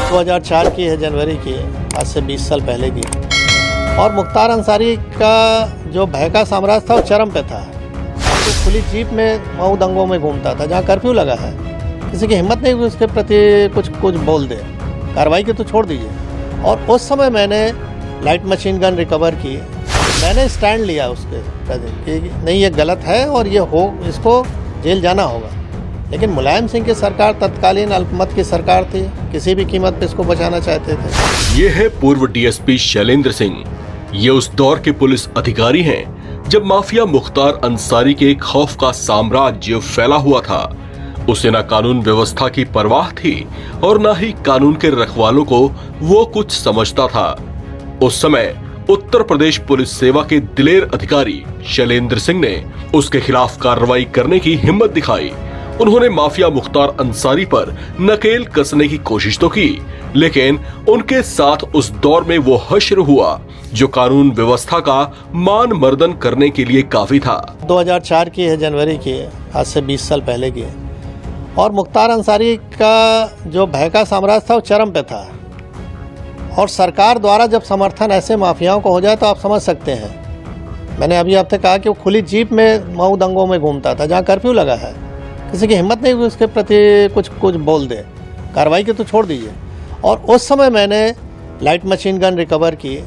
2004 की है, जनवरी की, आज से 20 साल पहले की। और मुख्तार अंसारी का जो भय का साम्राज्य था वो चरम पे था। तो खुली जीप में मऊ दंगों में घूमता था, जहाँ कर्फ्यू लगा है। किसी की हिम्मत नहीं हुई उसके प्रति कुछ बोल दे, कार्रवाई की तो छोड़ दीजिए। और उस समय मैंने लाइट मशीन गन रिकवर की, मैंने स्टैंड लिया उसके कि नहीं ये गलत है और इसको जेल जाना होगा। लेकिन मुलायम सिंह की सरकार तत्कालीन अल्पमत की सरकार थी, किसी भी कीमत पे इसको बचाना चाहते थे। ये है पूर्व डीएसपी शैलेंद्र सिंह। ये उस दौर के पुलिस अधिकारी हैं जब माफिया मुख्तार अंसारी के खौफ का साम्राज्य फैला हुआ था। उसे न कानून व्यवस्था की परवाह थी और न ही कानून के रखवालों को वो कुछ समझता था। उस समय उत्तर प्रदेश पुलिस सेवा के दिलेर अधिकारी शैलेंद्र सिंह ने उसके खिलाफ कार्रवाई करने की हिम्मत दिखाई। उन्होंने माफिया मुख्तार अंसारी पर नकेल कसने की कोशिश तो की, लेकिन उनके साथ उस दौर में वो हश्र हुआ जो कानून व्यवस्था का मान मर्दन करने के लिए काफी था। 2004 की है, जनवरी की, आज से 20 साल पहले की। और मुख्तार अंसारी का जो भय का साम्राज्य था वो चरम पे था। और सरकार द्वारा जब समर्थन ऐसे माफियाओं को हो जाए तो आप समझ सकते हैं। मैंने अभी आपसे कहा कि वो खुली जीप में मऊ दंगों में घूमता था, जहाँ कर्फ्यू लगा है। किसी की हिम्मत नहीं हुई उसके प्रति कुछ बोल दे, कार्रवाई की तो छोड़ दीजिए। और उस समय मैंने लाइट मशीन गन रिकवर की।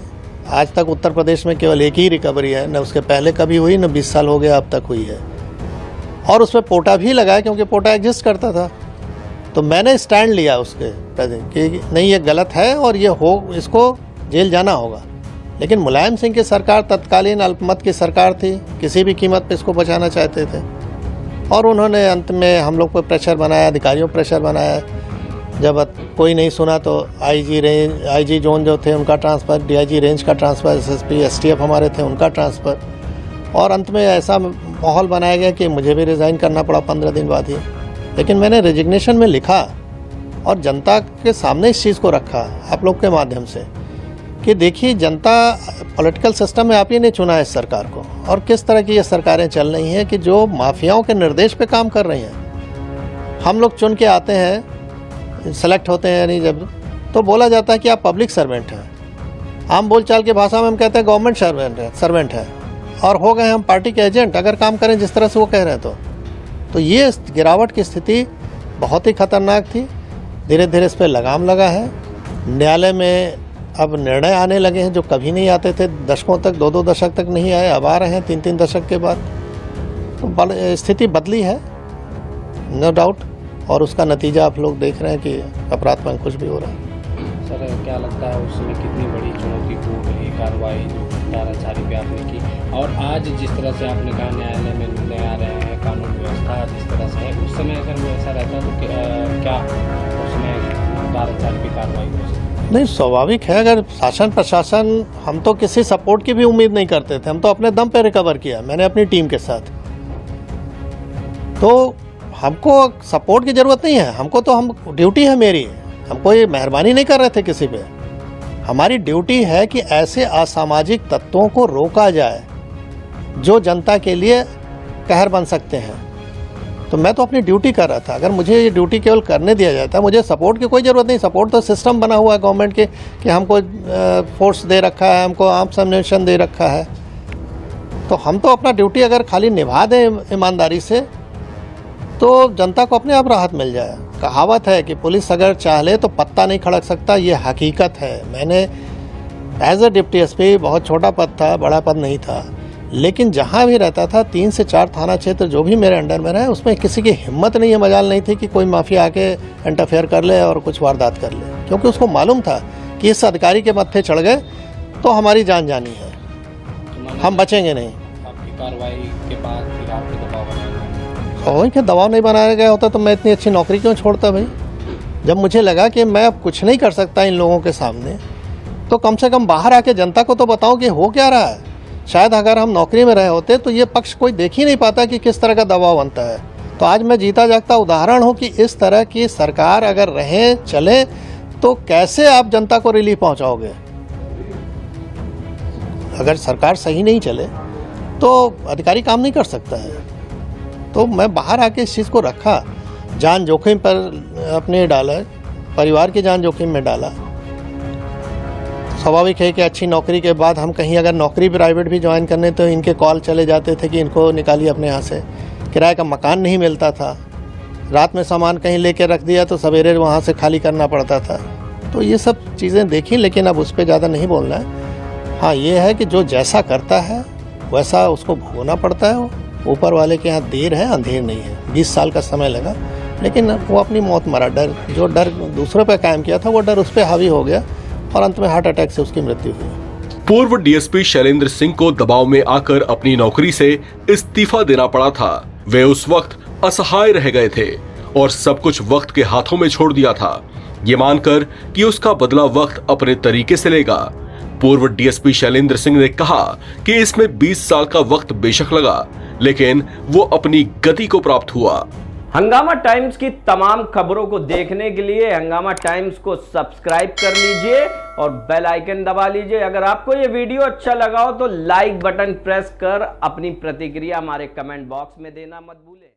आज तक उत्तर प्रदेश में केवल एक ही रिकवरी है, न उसके पहले कभी हुई, न 20 साल हो गया अब तक हुई है। और उसमें पोटा भी लगाया क्योंकि पोटा एग्जिस्ट करता था। तो मैंने स्टैंड लिया उसके कि नहीं ये गलत है और इसको जेल जाना होगा। लेकिन मुलायम सिंह की सरकार तत्कालीन अल्पमत की सरकार थी, किसी भी कीमत पे इसको बचाना चाहते थे। और उन्होंने अंत में हम लोग पर प्रेशर बनाया, अधिकारियों पर प्रेशर बनाया। जब कोई नहीं सुना तो आईजी जोन जो थे उनका ट्रांसफ़र, डीआईजी रेंज का ट्रांसफ़र, एसएसपी एसटीएफ हमारे थे उनका ट्रांसफ़र। और अंत में ऐसा माहौल बनाया गया कि मुझे भी रिज़ाइन करना पड़ा 15 दिन बाद ही। लेकिन मैंने रेजिग्नेशन में लिखा और जनता के सामने इस चीज़ को रखा आप लोग के माध्यम से कि देखिए जनता पॉलिटिकल सिस्टम में आप ही ने चुना है इस सरकार को, और किस तरह की ये सरकारें चल रही हैं कि जो माफियाओं के निर्देश पे काम कर रही हैं। हम लोग चुन के आते हैं, सेलेक्ट होते हैं, यानी जब तो बोला जाता है कि आप पब्लिक सर्वेंट हैं। आम बोलचाल की भाषा में हम कहते हैं गवर्नमेंट सर्वेंट है और हो गए हम पार्टी के एजेंट अगर काम करें जिस तरह से वो कह रहे हैं तो ये गिरावट की स्थिति बहुत ही खतरनाक थी। धीरे धीरे इस पर लगाम लगा है। न्यायालय में अब निर्णय आने लगे हैं जो कभी नहीं आते थे, दशकों तक, 2-2 दशक तक नहीं आए, अब आ रहे हैं 3-3 दशक के बाद। तो स्थिति बदली है नो डाउट, और उसका नतीजा आप लोग देख रहे हैं कि अपराध में कुछ भी हो रहा है। सर क्या लगता है उस समय कितनी बड़ी चुनौतीपूर्ण ये कार्रवाई जो मुख्तार अंसारी पे आपने की, और आज जिस तरह से आपने कहा न्यायालय में निर्णय आ रहे हैं, कानून व्यवस्था जिस तरह से है, उस समय अगर वो ऐसा रहता तो क्या उस समय मुख्तार अंसारी पे कार्रवाई हो सकती? नहीं, स्वाभाविक है। अगर शासन प्रशासन, हम तो किसी सपोर्ट की भी उम्मीद नहीं करते थे, हम तो अपने दम पे रिकवर किया, मैंने अपनी टीम के साथ। तो हमको सपोर्ट की ज़रूरत नहीं है, हमको तो हम ड्यूटी है मेरी, हमको ये मेहरबानी नहीं कर रहे थे किसी पे। हमारी ड्यूटी है कि ऐसे असामाजिक तत्वों को रोका जाए जो जनता के लिए कहर बन सकते हैं। तो मैं तो अपनी ड्यूटी कर रहा था। अगर मुझे ये ड्यूटी केवल करने दिया जाता, मुझे सपोर्ट की कोई ज़रूरत नहीं। सपोर्ट तो सिस्टम बना हुआ है गवर्नमेंट के कि हमको फोर्स दे रखा है, हमको आर्म्स एम्युनिशन दे रखा है। तो हम तो अपना ड्यूटी अगर खाली निभा दें ईमानदारी से तो जनता को अपने आप राहत मिल जाए। कहावत है कि पुलिस अगर चाह ले तो पत्ता नहीं खड़क सकता, ये हकीकत है। मैंने एज ए डिप्टी एसपी, बहुत छोटा पद था, बड़ा पद नहीं था, लेकिन जहाँ भी रहता था 3 से 4 थाना क्षेत्र जो भी मेरे अंडर में रहे, उसमें किसी की हिम्मत नहीं है, मजाल नहीं थी कि कोई माफिया आके इंटरफेयर कर ले और कुछ वारदात कर ले, क्योंकि उसको मालूम था कि इस अधिकारी के मत्थे चढ़ गए तो हमारी जान जानी है, हम बचेंगे नहीं। आपकी कार्रवाई के बाद फिर आपको दबाव बनाया? और क्या दबाव नहीं बनाया गया होता तो मैं इतनी अच्छी नौकरी क्यों छोड़ता भाई। जब मुझे लगा कि मैं अब कुछ नहीं कर सकता इन लोगों के सामने, तो कम से कम बाहर आके जनता को तो बताऊं कि हो क्या रहा है। शायद अगर हम नौकरी में रहे होते तो ये पक्ष कोई देख ही नहीं पाता कि किस तरह का दबाव बनता है। तो आज मैं जीता जागता उदाहरण हूँ कि इस तरह की सरकार अगर रहे चले तो कैसे आप जनता को रिलीफ पहुँचाओगे। अगर सरकार सही नहीं चले तो अधिकारी काम नहीं कर सकता है। तो मैं बाहर आके इस चीज़ को रखा, जान जोखिम पर अपने डाला परिवार की जान जोखिम में डाला। स्वाभाविक है कि अच्छी नौकरी के बाद हम कहीं अगर नौकरी प्राइवेट भी ज्वाइन करने तो इनके कॉल चले जाते थे कि इनको निकालिए अपने यहाँ से। किराए का मकान नहीं मिलता था, रात में सामान कहीं लेके रख दिया तो सवेरे वहाँ से खाली करना पड़ता था। तो ये सब चीज़ें देखी, लेकिन अब उस पर ज़्यादा नहीं बोलना है। हाँ, ये है कि जो जैसा करता है वैसा उसको भोगना पड़ता है। ऊपर वाले के यहाँ देर है अंधेर नहीं है। 20 साल का समय लगा, लेकिन वो अपनी मौत मरा। जो डर दूसरों पर कायम किया था वो डर उस पर हावी हो गया और अंत में हार्ट अटैक से उसकी मृत्यु हुई। पूर्व डीएसपी शैलेंद्र सिंह को दबाव में आकर अपनी नौकरी से इस्तीफा देना पड़ा था। वे उस वक्त असहाय रह गए थे और सब कुछ वक्त के हाथों में छोड़ दिया था, ये मानकर कि उसका बदला वक्त अपने तरीके से लेगा। पूर्व डीएसपी शैलेंद्र सिंह ने कहा कि इसमें 20 साल का वक्त बेशक लगा, लेकिन वो अपनी गति को प्राप्त हुआ। हंगामा टाइम्स की तमाम खबरों को देखने के लिए हंगामा टाइम्स को सब्सक्राइब कर लीजिए और बेल आइकन दबा लीजिए। अगर आपको ये वीडियो अच्छा लगा हो तो लाइक बटन प्रेस कर अपनी प्रतिक्रिया हमारे कमेंट बॉक्स में देना मत भूलें।